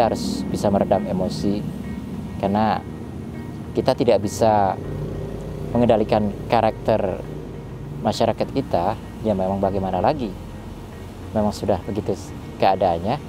Kita harus bisa meredam emosi, karena kita tidak bisa mengendalikan karakter masyarakat kita. Ya memang bagaimana lagi, memang sudah begitu keadaannya.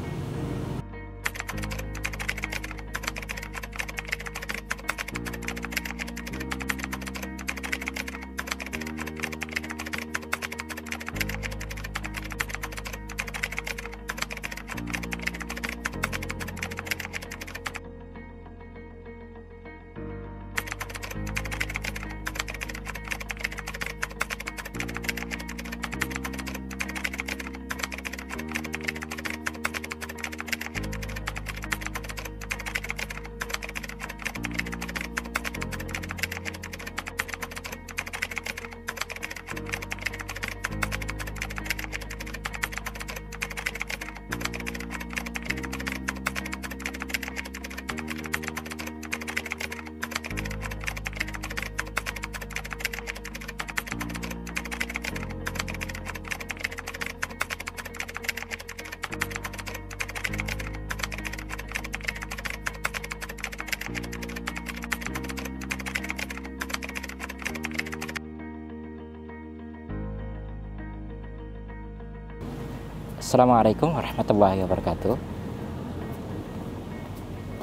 Assalamualaikum warahmatullahi wabarakatuh.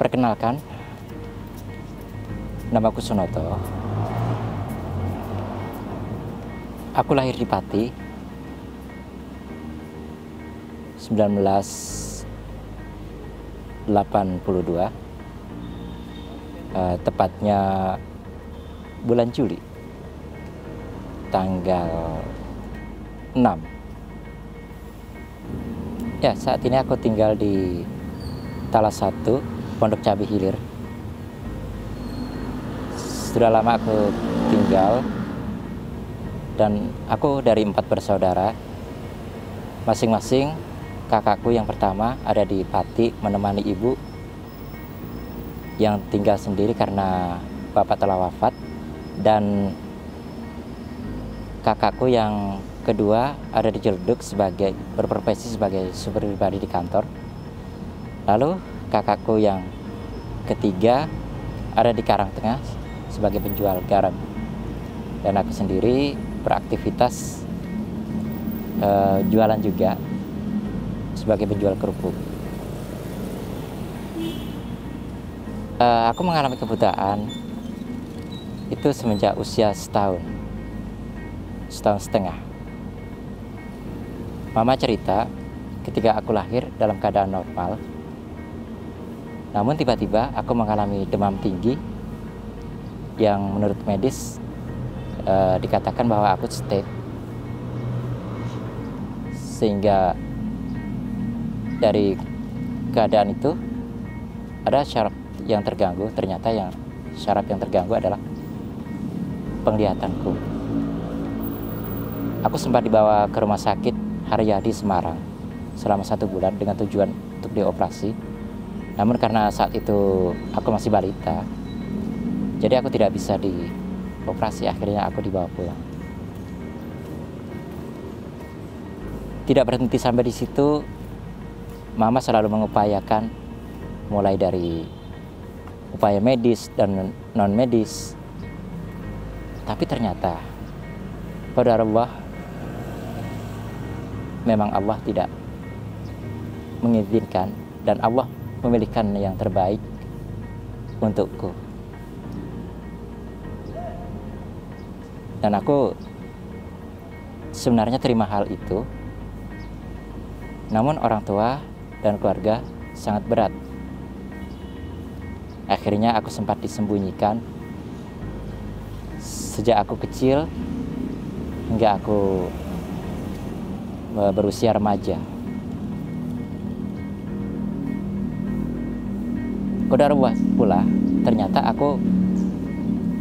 Perkenalkan, namaku Sunoto. Aku lahir di Pati 1982, tepatnya bulan Juli, tanggal 6. Ya, saat ini aku tinggal di Talas 1, Pondok Cabe Hilir. Sudah lama aku tinggal, dan aku dari 4 bersaudara. Masing-masing kakakku yang pertama ada di Pati menemani ibu yang tinggal sendiri karena bapak telah wafat, dan kakakku yang kedua ada di Ciledug berprofesi sebagai supir pribadi di kantor. Lalu kakakku yang ketiga ada di Karangtengah sebagai penjual garam, dan aku sendiri beraktivitas jualan juga sebagai penjual kerupuk. Aku mengalami kebutaan itu semenjak usia setahun setengah. Mama cerita ketika aku lahir dalam keadaan normal, namun tiba-tiba aku mengalami demam tinggi yang menurut medis dikatakan bahwa aku stroke, sehingga dari keadaan itu ada syaraf yang terganggu. Ternyata yang syaraf yang terganggu adalah penglihatanku. Aku sempat dibawa ke rumah sakit Haryadi Semarang selama 1 bulan dengan tujuan untuk dioperasi. Namun karena saat itu aku masih balita, jadi aku tidak bisa dioperasi. Akhirnya aku dibawa pulang. Tidak berhenti sampai di situ, Mama selalu mengupayakan, mulai dari upaya medis dan non medis. Tapi ternyata pada Allah, memang Allah tidak mengizinkan, dan Allah memilihkan yang terbaik untukku. Dan aku sebenarnya terima hal itu, namun orang tua dan keluarga sangat berat. Akhirnya aku sempat disembunyikan sejak aku kecil hingga aku berusia remaja. Qadarullah pula, ternyata aku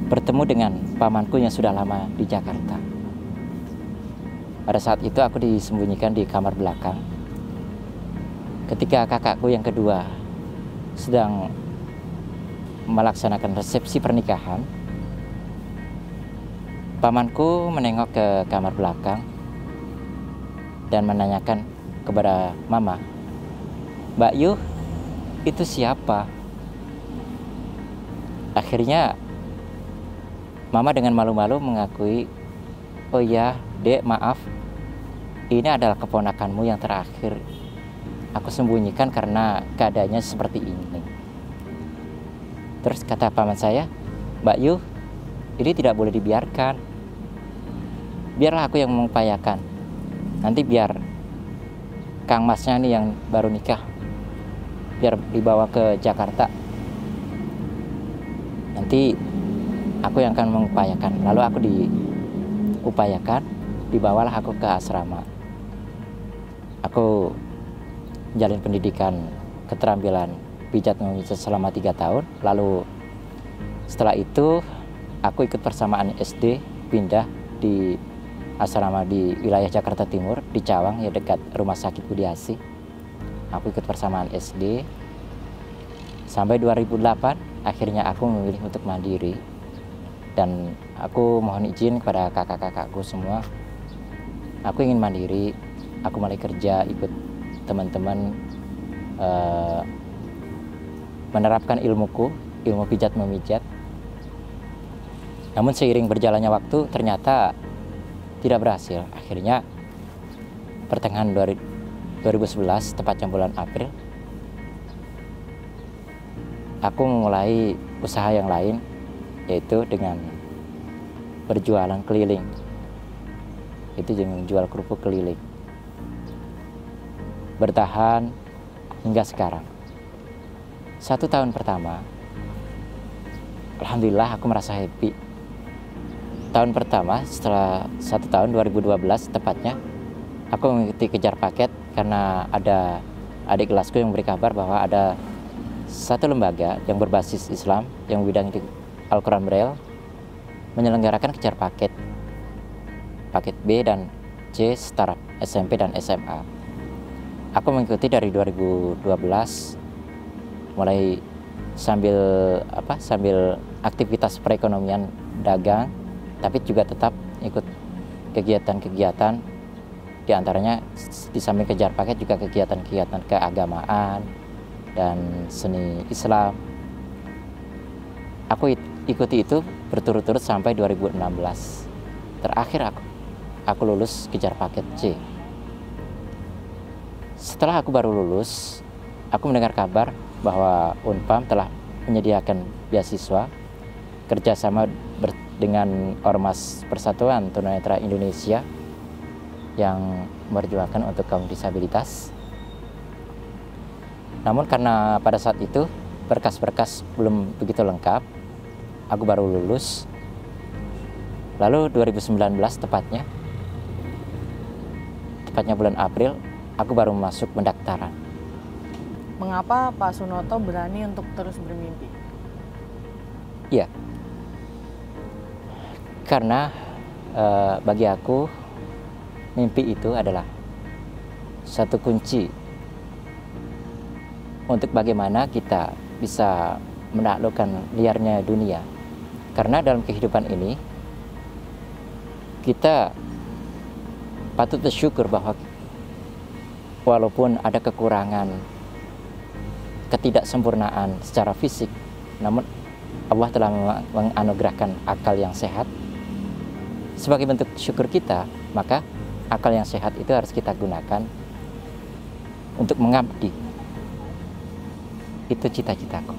bertemu dengan pamanku yang sudah lama di Jakarta. Pada saat itu aku disembunyikan di kamar belakang ketika kakakku yang kedua sedang melaksanakan resepsi pernikahan. Pamanku menengok ke kamar belakang dan menanyakan kepada Mama, "Mbak Yu, itu siapa? Akhirnya mama dengan malu-malu mengakui, oh ya dek, maaf, ini adalah keponakanmu yang terakhir aku sembunyikan karena keadaannya seperti ini. Terus kata paman saya, Mbak Yu, ini tidak boleh dibiarkan. Biarlah aku yang mengupayakan. Nanti biar Kang Masnya nih yang baru nikah, biar dibawa ke Jakarta. Nanti aku yang akan mengupayakan. Lalu aku diupayakan, dibawalah aku ke asrama. Aku jalin pendidikan keterampilan pijat memijat selama 3 tahun. Lalu setelah itu aku ikut persamaan SD, pindah di asrama di wilayah Jakarta Timur, di Cawang, ya dekat Rumah Sakit Budi Asih. Aku ikut persamaan SD sampai 2008. Akhirnya aku memilih untuk mandiri, dan aku mohon izin kepada kakak-kakakku semua, aku ingin mandiri. Aku mulai kerja, ikut teman-teman, menerapkan ilmuku, ilmu pijat memijat. Namun seiring berjalannya waktu ternyata tidak berhasil. Akhirnya pertengahan 2011, tepatnya bulan April, aku memulai usaha yang lain, yaitu dengan berjualan keliling. Itu dengan jual kerupuk keliling. Bertahan hingga sekarang. 1 tahun pertama, alhamdulillah aku merasa happy. Tahun pertama setelah 1 tahun, 2012 tepatnya, aku mengikuti kejar paket karena ada adik kelasku yang memberi kabar bahwa ada satu lembaga yang berbasis Islam yang bidang di Al-Quran Braille menyelenggarakan kejar paket B dan C startup SMP dan SMA. Aku mengikuti dari 2012, mulai sambil aktivitas perekonomian, dagang, tapi juga tetap ikut kegiatan-kegiatan, diantaranya di samping kejar paket juga kegiatan-kegiatan keagamaan dan seni Islam. Aku ikuti itu berturut-turut sampai 2016. Terakhir aku lulus kejar paket C. Setelah aku baru lulus, aku mendengar kabar bahwa Unpam telah menyediakan beasiswa kerjasama dengan Ormas Persatuan Tunanetra Indonesia yang memperjuangkan untuk kaum disabilitas. Namun karena pada saat itu berkas-berkas belum begitu lengkap, aku baru lulus. Lalu 2019 tepatnya bulan April, aku baru masuk pendaftaran. Mengapa Pak Sunoto berani untuk terus bermimpi? Ya, karena bagi aku mimpi itu adalah satu kunci untuk bagaimana kita bisa menaklukkan liarnya dunia. Karena dalam kehidupan ini kita patut bersyukur bahwa walaupun ada kekurangan, ketidaksempurnaan secara fisik, namun Allah telah menganugerahkan akal yang sehat. Sebagai bentuk syukur kita, maka akal yang sehat itu harus kita gunakan untuk mengabdi. Itu cita-citaku.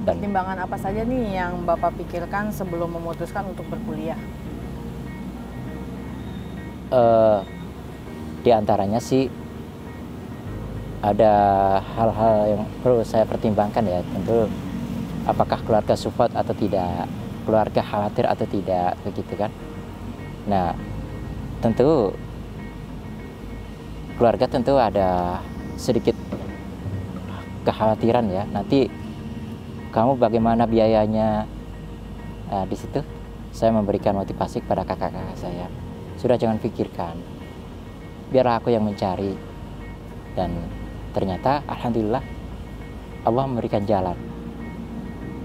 Pertimbangan apa saja nih yang Bapak pikirkan sebelum memutuskan untuk berkuliah? Di antaranya sih ada hal-hal yang perlu saya pertimbangkan, ya. Tentu apakah keluarga support atau tidak, keluarga khawatir atau tidak, begitu kan. Nah, tentu keluarga tentu ada sedikit kekhawatiran, ya. Nanti kamu bagaimana biayanya? Nah, di situ saya memberikan motivasi kepada kakak-kakak saya. Sudah, jangan pikirkan, biarlah aku yang mencari. Dan ternyata alhamdulillah Allah memberikan jalan.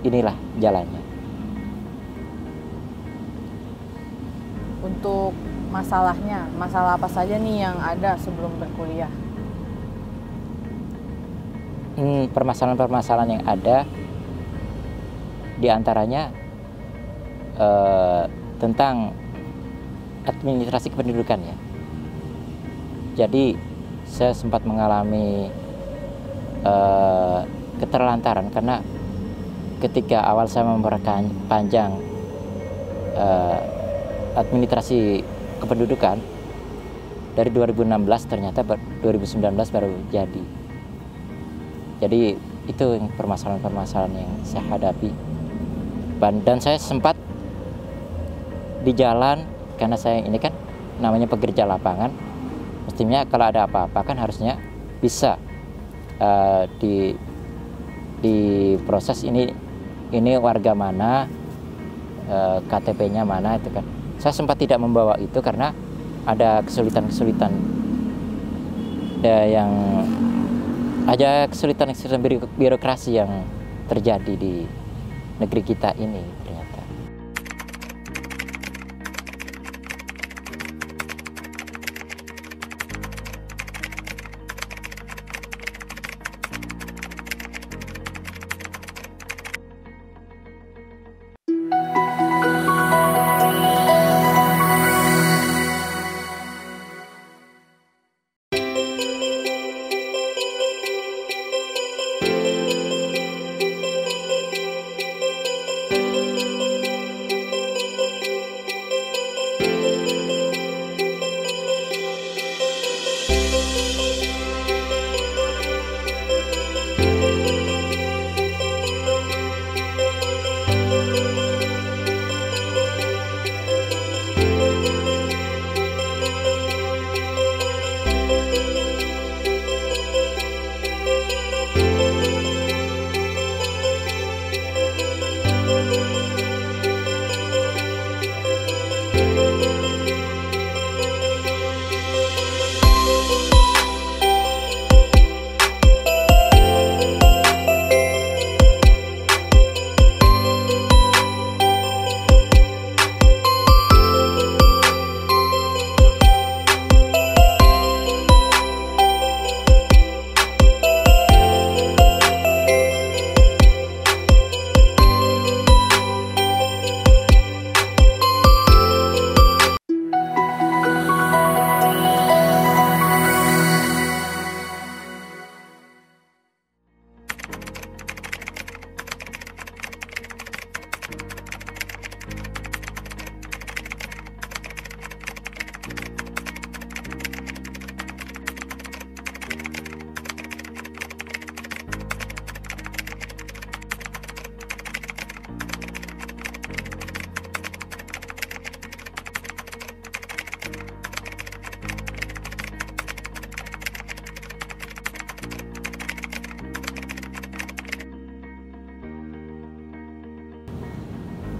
Inilah jalannya. Untuk masalahnya, masalah apa saja nih yang ada sebelum berkuliah? permasalahan-permasalahan yang ada, diantaranya tentang administrasi kependudukan ya. Jadi saya sempat mengalami keterlantaran karena ketika awal saya memperpanjang administrasi kependudukan dari 2016, ternyata 2019 baru jadi. Jadi itu permasalahan-permasalahan yang saya hadapi. Dan saya sempat di jalan, karena saya ini kan namanya pekerja lapangan, mestinya kalau ada apa-apa kan harusnya bisa di proses ini warga mana, KTP-nya mana, itu kan. Saya sempat tidak membawa itu karena ada kesulitan-kesulitan birokrasi yang terjadi di negeri kita ini ternyata.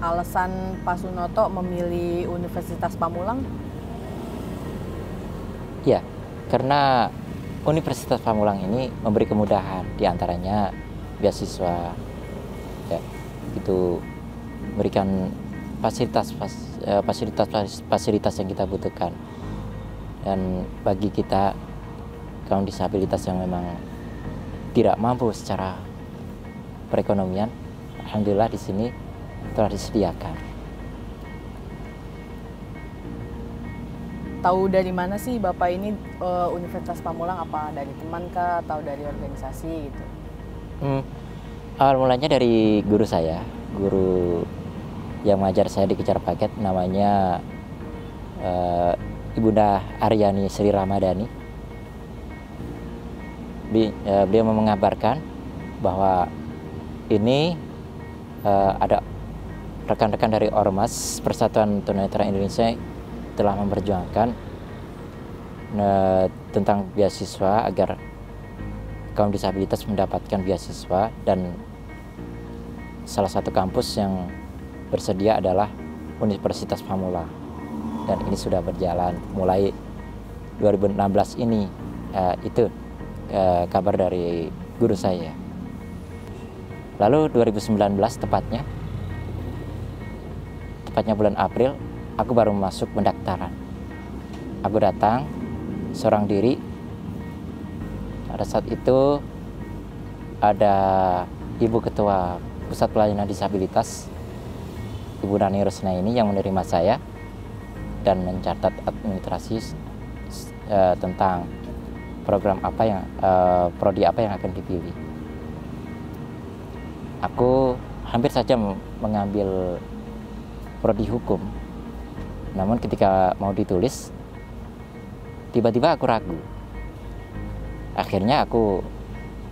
Alasan Pak Sunoto memilih Universitas Pamulang? Ya, karena Universitas Pamulang ini memberi kemudahan, diantaranya beasiswa, ya, itu memberikan fasilitas yang kita butuhkan. Dan bagi kita kaum disabilitas yang memang tidak mampu secara perekonomian, alhamdulillah di sini telah disediakan. Tahu dari mana sih Bapak ini Universitas Pamulang? Apa dari teman kah atau dari organisasi gitu? Awal mulanya dari guru saya, guru yang mengajar saya di Kejar Paket, namanya Ibunda Aryani Sri Ramadhani. Beliau mengabarkan bahwa ini ada rekan-rekan dari Ormas Persatuan Tunanetra Indonesia telah memperjuangkan tentang beasiswa agar kaum disabilitas mendapatkan beasiswa, dan salah satu kampus yang bersedia adalah Universitas Pamulang, dan ini sudah berjalan mulai 2016 ini. Itu kabar dari guru saya. Lalu 2019 tepatnya bulan April, aku baru masuk pendaftaran. Aku datang seorang diri. Pada saat itu ada Ibu Ketua Pusat Pelayanan Disabilitas, Ibu Nani Rusna ini yang menerima saya dan mencatat administrasi tentang program apa yang prodi apa yang akan dipilih. Aku hampir saja mengambil prodi hukum, namun ketika mau ditulis tiba-tiba aku ragu. Akhirnya aku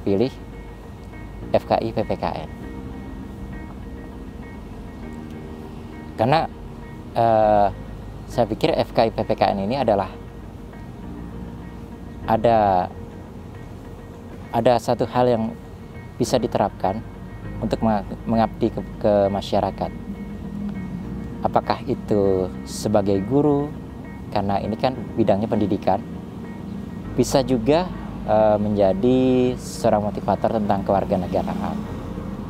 pilih FKI PPKN karena saya pikir FKI PPKN ini adalah ada satu hal yang bisa diterapkan untuk mengabdi ke masyarakat. Apakah itu sebagai guru, karena ini kan bidangnya pendidikan, bisa juga menjadi seorang motivator tentang kewarganegaraan.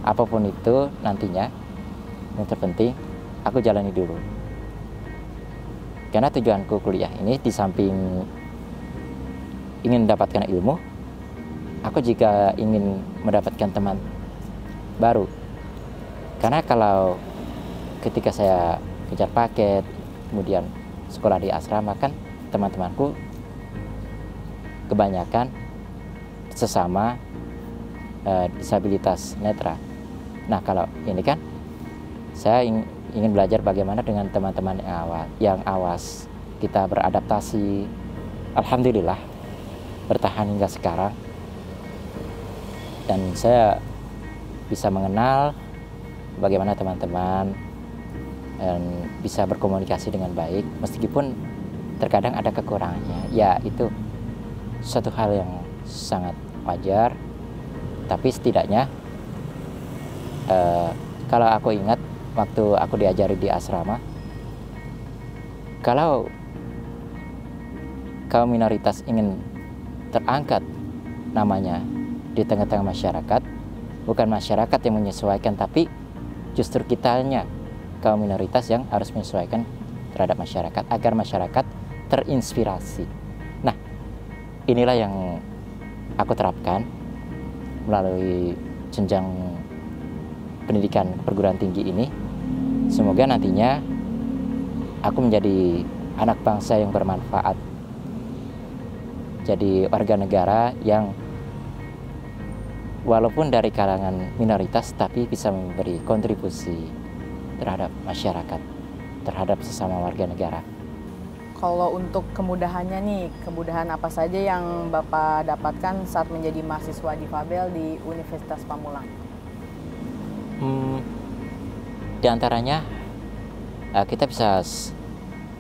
Apapun itu nantinya, yang terpenting aku jalani dulu. Karena tujuanku kuliah ini di samping ingin mendapatkan ilmu, aku juga ingin mendapatkan teman baru. Karena kalau ketika saya kejar paket, kemudian sekolah di asrama, kan teman-temanku kebanyakan sesama disabilitas netra. Nah, kalau ini kan saya ingin belajar bagaimana dengan teman-teman yang awas. Kita beradaptasi, alhamdulillah bertahan hingga sekarang, dan saya bisa mengenal bagaimana teman-teman dan bisa berkomunikasi dengan baik, meskipun terkadang ada kekurangannya. Ya, itu suatu hal yang sangat wajar, tapi setidaknya kalau aku ingat waktu aku diajari di asrama, kalau kaum minoritas ingin terangkat namanya di tengah-tengah masyarakat, bukan masyarakat yang menyesuaikan, tapi justru kitanya kaum minoritas yang harus menyesuaikan terhadap masyarakat agar masyarakat terinspirasi. Nah, inilah yang aku terapkan melalui jenjang pendidikan perguruan tinggi ini. Semoga nantinya aku menjadi anak bangsa yang bermanfaat, jadi warga negara yang walaupun dari kalangan minoritas tapi bisa memberi kontribusi terhadap masyarakat, terhadap sesama warga negara. Kalau untuk kemudahannya nih, kemudahan apa saja yang Bapak dapatkan saat menjadi mahasiswa difabel di Universitas Pamulang? Di antaranya kita bisa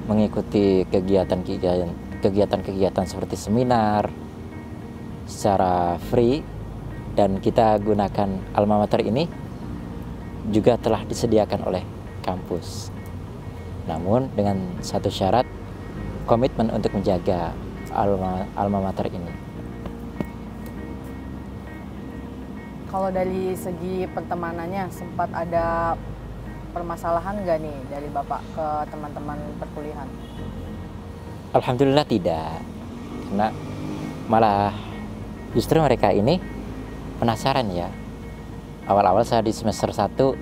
mengikuti kegiatan-kegiatan seperti seminar secara free, dan kita gunakan alma mater ini juga telah disediakan oleh kampus. Namun dengan satu syarat, komitmen untuk menjaga alma mater ini. Kalau dari segi pertemanannya, sempat ada permasalahan nggak nih dari Bapak ke teman-teman perkuliahan? Alhamdulillah tidak, karena malah justru mereka ini penasaran ya. Awal-awal saya di semester 1,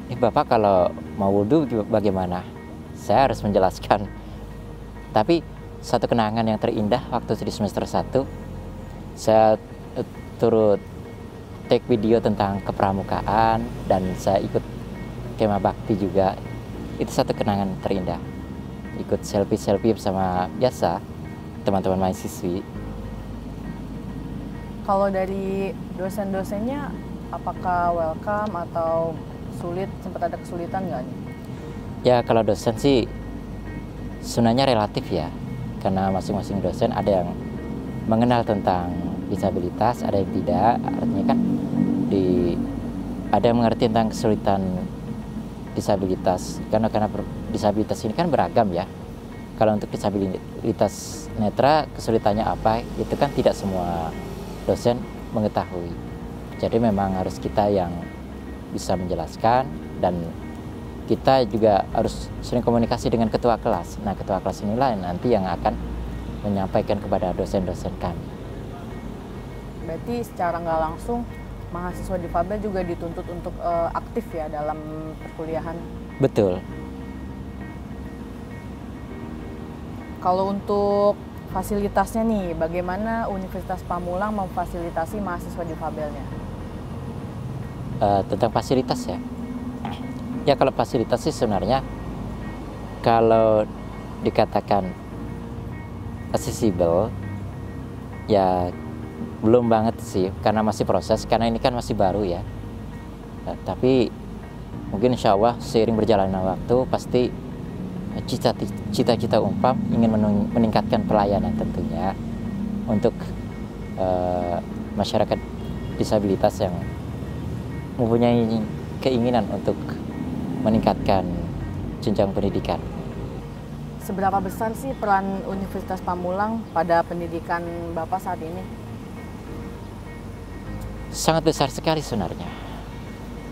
ini Bapak kalau mau wudhu bagaimana? Saya harus menjelaskan. Tapi satu kenangan yang terindah waktu di semester 1, saya turut take video tentang kepramukaan dan saya ikut kemah bakti juga. Itu satu kenangan terindah. Ikut selfie bersama biasa teman-teman mahasiswi. Kalau dari dosen-dosennya, apakah welcome atau sulit, sempat ada kesulitan nggak nih? Ya, kalau dosen sih sebenarnya relatif ya, karena masing-masing dosen ada yang mengenal tentang disabilitas, ada yang tidak. Artinya kan ada yang mengerti tentang kesulitan disabilitas, karena disabilitas ini kan beragam ya. Kalau untuk disabilitas netra kesulitannya apa, itu kan tidak semua dosen mengetahui. Jadi memang harus kita yang bisa menjelaskan, dan kita juga harus sering komunikasi dengan ketua kelas. Nah, ketua kelas inilah yang nanti yang akan menyampaikan kepada dosen-dosen kami. Berarti secara nggak langsung mahasiswa difabel juga dituntut untuk aktif ya dalam perkuliahan. Betul. Kalau untuk fasilitasnya nih, bagaimana Universitas Pamulang memfasilitasi mahasiswa difabelnya? Tentang fasilitas ya. Ya kalau fasilitas sih sebenarnya kalau dikatakan accessible ya belum banget sih, karena masih proses, karena ini kan masih baru ya. Tapi mungkin insya Allah seiring berjalannya waktu pasti cita-cita Umpam ingin meningkatkan pelayanan tentunya untuk masyarakat disabilitas yang mempunyai keinginan untuk meningkatkan jenjang pendidikan. Seberapa besar sih peran Universitas Pamulang pada pendidikan Bapak saat ini? Sangat besar sekali sebenarnya,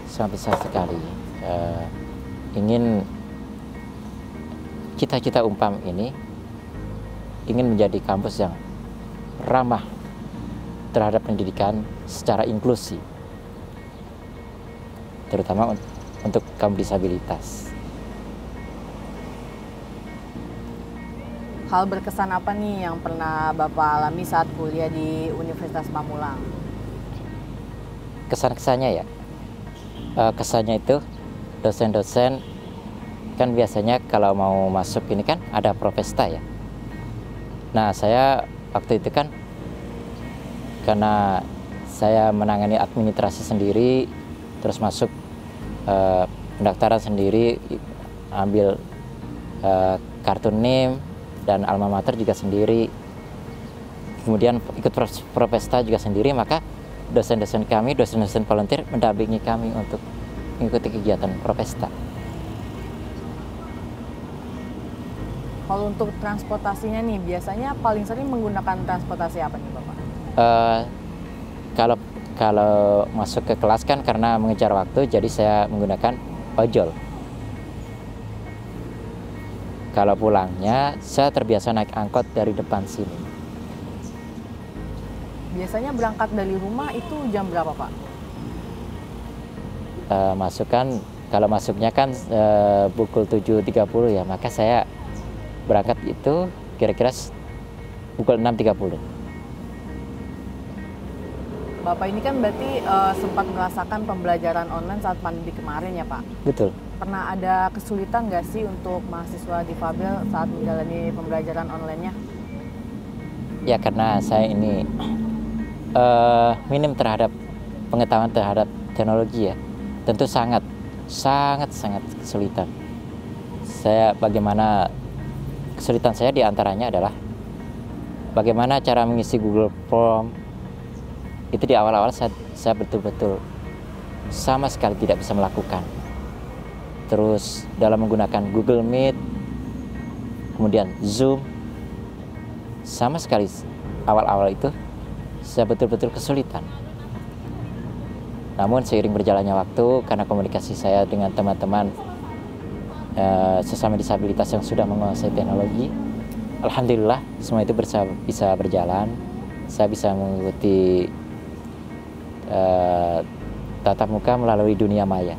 sangat besar sekali. Ingin cita-cita Umpam ini ingin menjadi kampus yang ramah terhadap pendidikan secara inklusi, terutama untuk kaum disabilitas. Hal berkesan apa nih yang pernah Bapak alami saat kuliah di Universitas Pamulang? Kesan-kesannya ya, kesannya itu dosen-dosen kan biasanya kalau mau masuk ini kan ada profesta ya. Nah saya waktu itu kan karena saya menangani administrasi sendiri, terus masuk pendaftaran sendiri, ambil kartu NIM dan alma mater juga sendiri, kemudian ikut profesta juga sendiri, maka dosen-dosen kami, dosen-dosen volunteer mendampingi kami untuk mengikuti kegiatan profesta. Kalau untuk transportasinya nih, biasanya paling sering menggunakan transportasi apa nih Bapak? Kalau masuk ke kelas kan karena mengejar waktu, jadi saya menggunakan ojol. Kalau pulangnya, saya terbiasa naik angkot dari depan sini. Biasanya berangkat dari rumah itu jam berapa Pak? Kalau masuknya kan pukul 7.30 ya, maka saya berangkat itu kira-kira pukul 6.30. Bapak ini kan berarti sempat merasakan pembelajaran online saat pandemi kemarin ya Pak? Betul. Pernah ada kesulitan nggak sih untuk mahasiswa difabel saat menjalani pembelajaran online-nya? Ya karena saya ini minim terhadap pengetahuan terhadap teknologi ya, tentu sangat kesulitan. Kesulitan saya diantaranya adalah bagaimana cara mengisi Google Form. Itu di awal-awal saya betul-betul sama sekali tidak bisa melakukan. Terus dalam menggunakan Google Meet, kemudian Zoom, sama sekali awal-awal itu saya betul-betul kesulitan. Namun seiring berjalannya waktu, karena komunikasi saya dengan teman-teman sesama disabilitas yang sudah menguasai teknologi, alhamdulillah semua itu bisa berjalan. Saya bisa mengikuti tatap muka melalui dunia maya.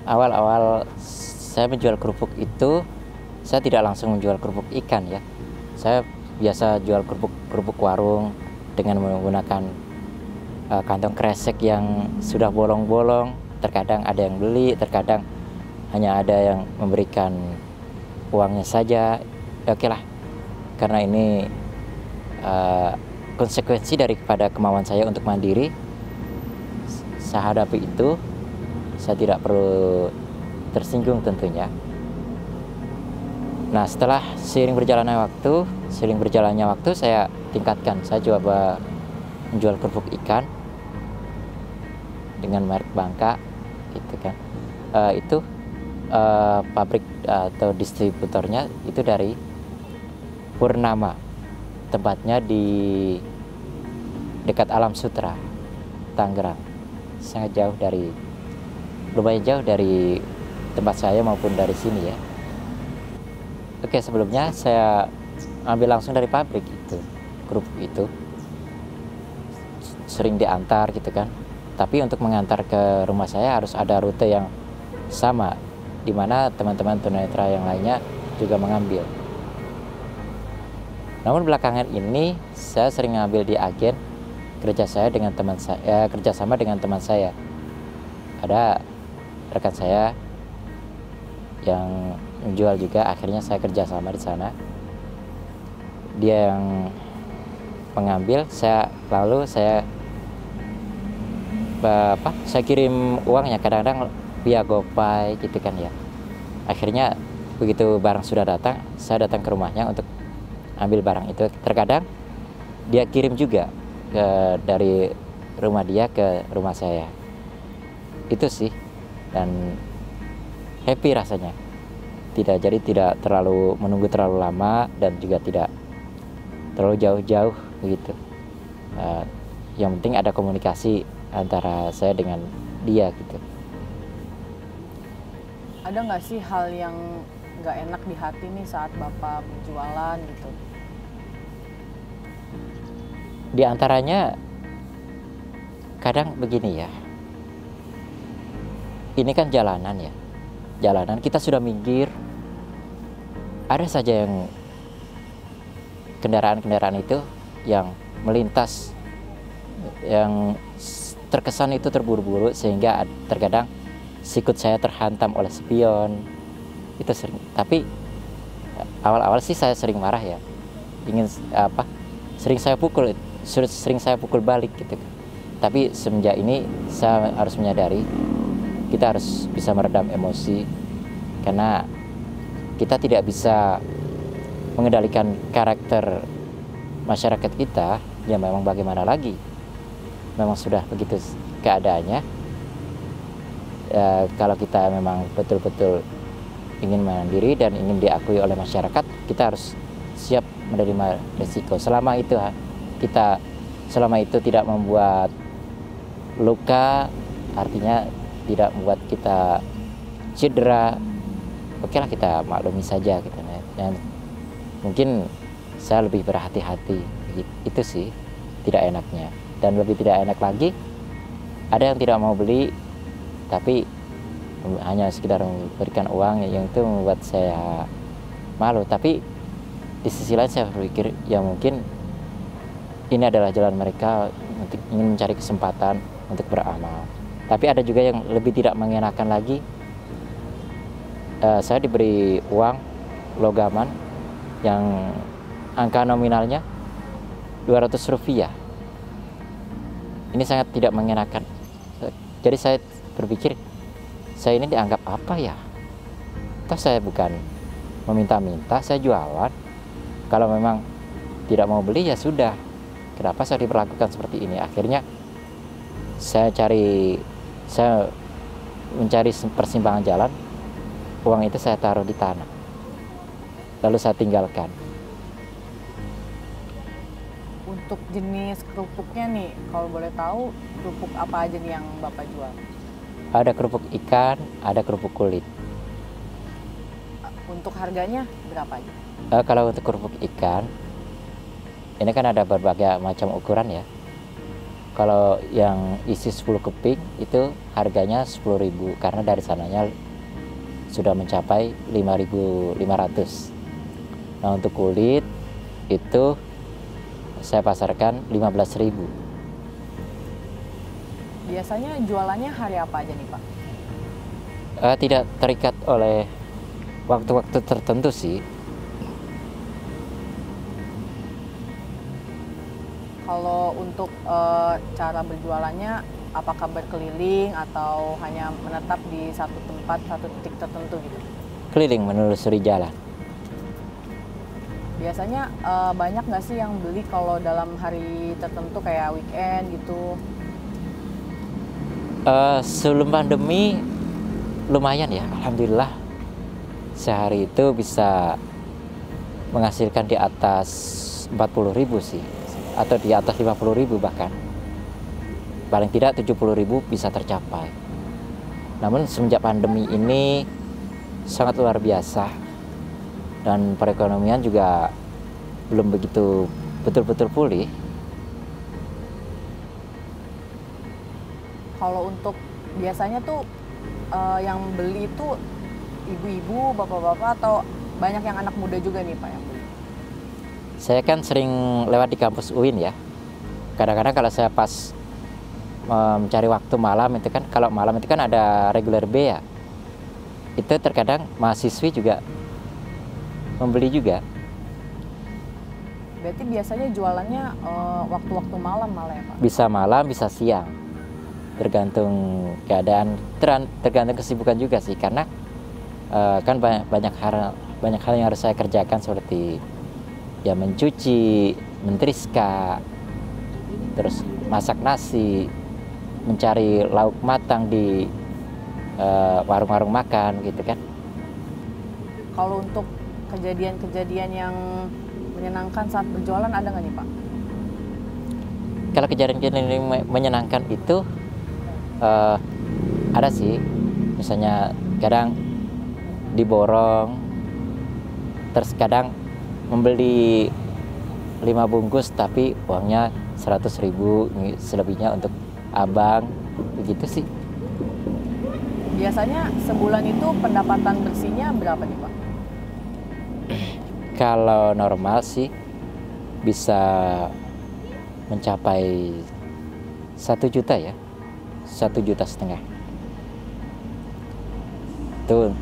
awal-awal saya menjual kerupuk itu, saya tidak langsung menjual kerupuk ikan ya. Saya biasa jual kerupuk warung dengan menggunakan kantong kresek yang sudah bolong-bolong. Terkadang ada yang beli, terkadang hanya ada yang memberikan uangnya saja. Ya, oke lah, karena ini konsekuensi daripada kemauan saya untuk mandiri, saya hadapi itu. Saya tidak perlu tersinggung tentunya. Nah, setelah seiring berjalannya waktu saya tingkatkan. Saya coba menjual kerupuk ikan dengan merek Bangka, gitu kan. Pabrik atau distributornya itu dari Purnama, tempatnya di dekat Alam Sutra, Tangerang. Sangat lumayan jauh dari tempat saya maupun dari sini ya. Oke, sebelumnya saya ambil langsung dari pabrik itu, kerupuk itu sering diantar gitu kan. Tapi untuk mengantar ke rumah saya harus ada rute yang sama, di mana teman-teman tunanetra yang lainnya juga mengambil. Namun belakangan ini saya sering ngambil di agen kerjasama dengan teman saya. Ada rekan saya yang menjual juga, akhirnya saya kerjasama di sana. Dia yang mengambil, lalu saya kirim uangnya, kadang-kadang via GoPay gitu kan ya. Akhirnya begitu barang sudah datang, saya datang ke rumahnya untuk ambil barang itu. Terkadang dia kirim juga dari rumah dia ke rumah saya. Itu sih, dan happy rasanya. Tidak terlalu menunggu terlalu lama dan juga tidak terlalu jauh-jauh begitu. Yang penting ada komunikasi antara saya dengan dia gitu. Ada nggak sih hal yang nggak enak di hati nih saat Bapak berjualan gitu? Di antaranya kadang begini ya. Ini kan jalanan ya. Jalanan kita sudah minggir. Ada saja yang kendaraan-kendaraan itu yang melintas, yang terkesan itu terburu-buru, sehingga terkadang sikut saya terhantam oleh spion. Itu sering. Tapi awal-awal sih saya sering marah ya. Sering saya pukul balik gitu. Tapi semenjak ini saya harus menyadari kita harus bisa meredam emosi, karena kita tidak bisa mengendalikan karakter masyarakat kita. Ya memang bagaimana lagi, memang sudah begitu keadaannya. Kalau kita memang betul-betul ingin mandiri dan ingin diakui oleh masyarakat, kita harus siap menerima risiko. Selama itu tidak membuat luka, artinya tidak membuat kita cedera, oke lah, kita maklumi saja gitu. Dan mungkin saya lebih berhati-hati, itu sih tidak enaknya. Dan lebih tidak enak lagi, ada yang tidak mau beli tapi hanya sekedar memberikan uang, yang itu membuat saya malu. Tapi di sisi lain saya berpikir, ya mungkin ini adalah jalan mereka untuk ingin mencari kesempatan untuk beramal. Tapi ada juga yang lebih tidak mengenakan lagi. Saya diberi uang logaman yang angka nominalnya Rp200. Ini sangat tidak mengenakan. Jadi saya berpikir, saya ini dianggap apa ya? Toh saya bukan meminta-minta, saya jualan. Kalau memang tidak mau beli ya sudah. Kenapa saya diperlakukan seperti ini? Akhirnya saya mencari persimpangan jalan. Uang itu saya taruh di tanah, lalu saya tinggalkan. Untuk jenis kerupuknya nih, kalau boleh tahu kerupuk apa aja nih yang Bapak jual? Ada kerupuk ikan, ada kerupuk kulit. Untuk harganya berapa aja? Kalau untuk kerupuk ikan, ini kan ada berbagai macam ukuran ya. Kalau yang isi 10 keping itu harganya 10.000 karena dari sananya sudah mencapai 5.500. Nah, untuk kulit itu saya pasarkan 15.000. Biasanya jualannya hari apa aja nih Pak? Tidak terikat oleh waktu-waktu tertentu sih. Kalau untuk cara berjualannya, apakah berkeliling atau hanya menetap di satu tempat, satu titik tertentu gitu? Keliling menelusuri jalan. Biasanya banyak nggak sih yang beli kalau dalam hari tertentu kayak weekend gitu? Sebelum pandemi lumayan ya, alhamdulillah. Sehari itu bisa menghasilkan di atas 40.000 sih, atau di atas 50.000 bahkan. Paling tidak 70.000 bisa tercapai. Namun semenjak pandemi ini sangat luar biasa, dan perekonomian juga belum begitu betul-betul pulih. Kalau untuk biasanya tuh yang beli itu ibu-ibu, bapak-bapak, atau banyak yang anak muda juga nih Pak yang beli? Saya kan sering lewat di kampus UIN ya. Kadang-kadang kalau saya pas mencari waktu malam itu kan, kalau malam itu kan ada reguler B ya. Itu terkadang mahasiswi juga membeli juga. Berarti biasanya jualannya waktu-waktu malam malah ya Pak? Bisa malam, bisa siang. Tergantung keadaan, tergantung kesibukan juga sih. Karena kan banyak hal yang harus saya kerjakan, seperti ya mencuci, mentriska, terus masak nasi, mencari lauk matang di warung-warung makan gitu kan. Kalau untuk kejadian-kejadian yang menyenangkan saat berjualan ada nggak nih Pak? Kalau kejadian-kejadian yang menyenangkan itu ada sih. Misalnya kadang diborong, terus kadang membeli 5 bungkus tapi uangnya 100.000, selebihnya untuk abang, begitu sih. Biasanya sebulan itu pendapatan bersihnya berapa nih Pak? Kalau normal sih bisa mencapai 1 juta ya, 1,5 juta. Itu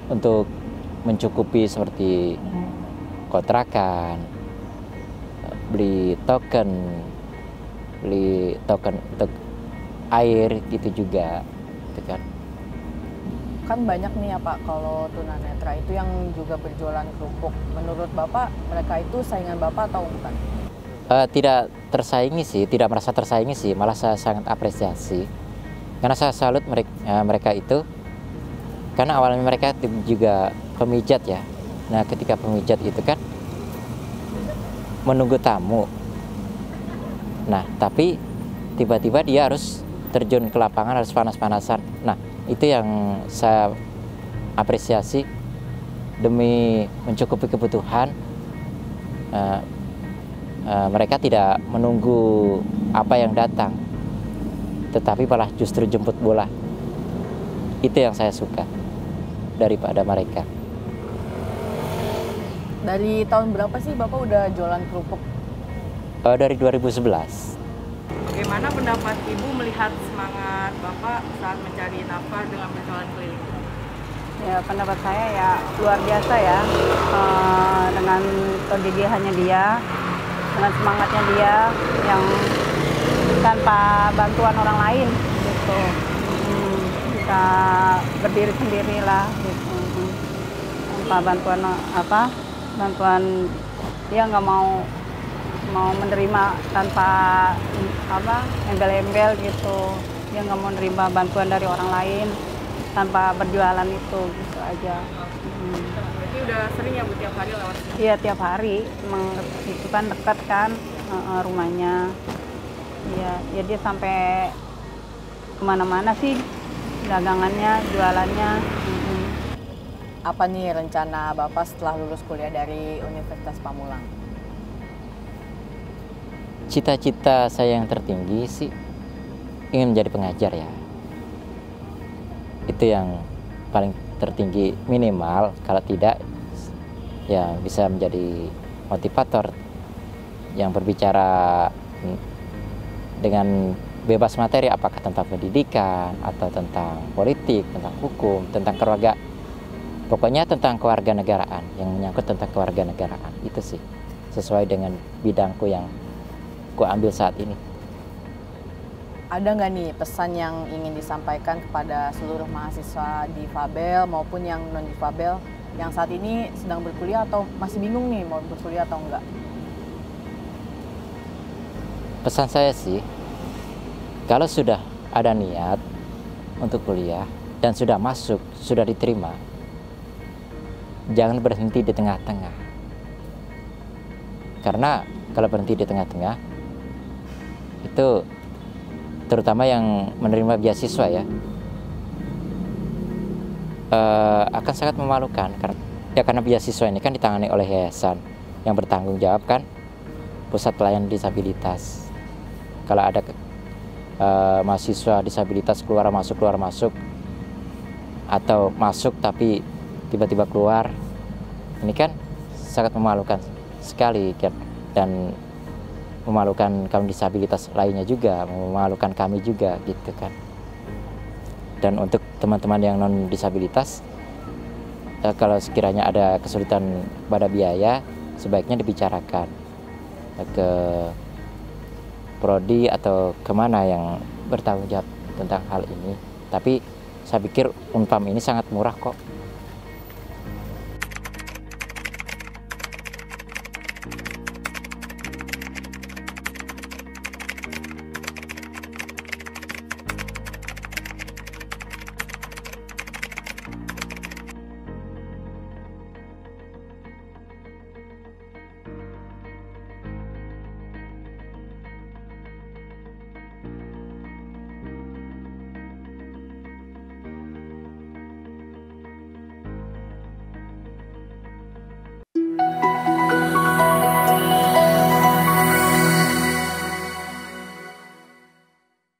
untuk mencukupi seperti kontrakan, beli token untuk air gitu juga, gitu kan. Kan banyak nih ya Pak, kalau tunanetra itu yang juga berjualan kerupuk. Menurut Bapak, mereka itu saingan Bapak atau bukan? Tidak tersaingi sih, tidak merasa tersaingi sih, malah saya sangat apresiasi. Karena saya salut mereka itu, karena awalnya mereka juga pemijat ya. Nah, ketika pemijat itu kan menunggu tamu. Nah, tapi tiba-tiba dia harus terjun ke lapangan, harus panas-panasan. Nah, itu yang saya apresiasi. Demi mencukupi kebutuhan, mereka tidak menunggu apa yang datang, tetapi malah justru jemput bola. Itu yang saya suka daripada mereka. Dari tahun berapa sih Bapak udah jualan kerupuk? Dari 2011. Bagaimana pendapat Ibu melihat semangat Bapak saat mencari nafkah dengan berjualan keliling? Ya, pendapat saya ya luar biasa ya, dengan kegigihannya dia, dengan semangatnya dia yang tanpa bantuan orang lain gitu. Bisa berdiri sendiri lah gitu. Tanpa bantuan dia nggak mau menerima tanpa embel-embel gitu. Dia nggak mau menerima bantuan dari orang lain tanpa berjualan itu, gitu aja. Berarti udah sering ya Bu tiap hari lewat sini? Iya, tiap hari. Emang itu kan dekat kan rumahnya. Iya, ya dia sampai kemana-mana sih dagangannya, jualannya. Apa nih rencana Bapak setelah lulus kuliah dari Universitas Pamulang? cita-cita saya yang tertinggi sih ingin menjadi pengajar ya. Itu yang paling tertinggi, minimal kalau tidak ya bisa menjadi motivator yang berbicara dengan bebas materi, apakah tentang pendidikan atau tentang politik, tentang hukum, tentang keluarga, pokoknya tentang kewarganegaraan, yang menyangkut tentang kewarganegaraan. Itu sih sesuai dengan bidangku yang ku ambil saat ini. Ada nggak nih pesan yang ingin disampaikan kepada seluruh mahasiswa difabel maupun yang non difabel yang saat ini sedang berkuliah atau masih bingung nih mau berkuliah atau enggak? Pesan saya sih, kalau sudah ada niat untuk kuliah dan sudah masuk, sudah diterima, jangan berhenti di tengah-tengah. Karena kalau berhenti di tengah-tengah, itu terutama yang menerima beasiswa ya, akan sangat memalukan. Karena beasiswa ini kan ditangani oleh yayasan yang bertanggung jawab kan, Pusat Pelayanan Disabilitas. Kalau ada mahasiswa disabilitas keluar masuk atau masuk tapi tiba-tiba keluar, ini kan sangat memalukan sekali kan, dan memalukan kaum disabilitas lainnya juga, memalukan kami juga gitu kan. Dan untuk teman-teman yang non disabilitas, kalau sekiranya ada kesulitan pada biaya, sebaiknya dibicarakan ke prodi atau kemana yang bertanggung jawab tentang hal ini. Tapi saya pikir Unpam ini sangat murah kok.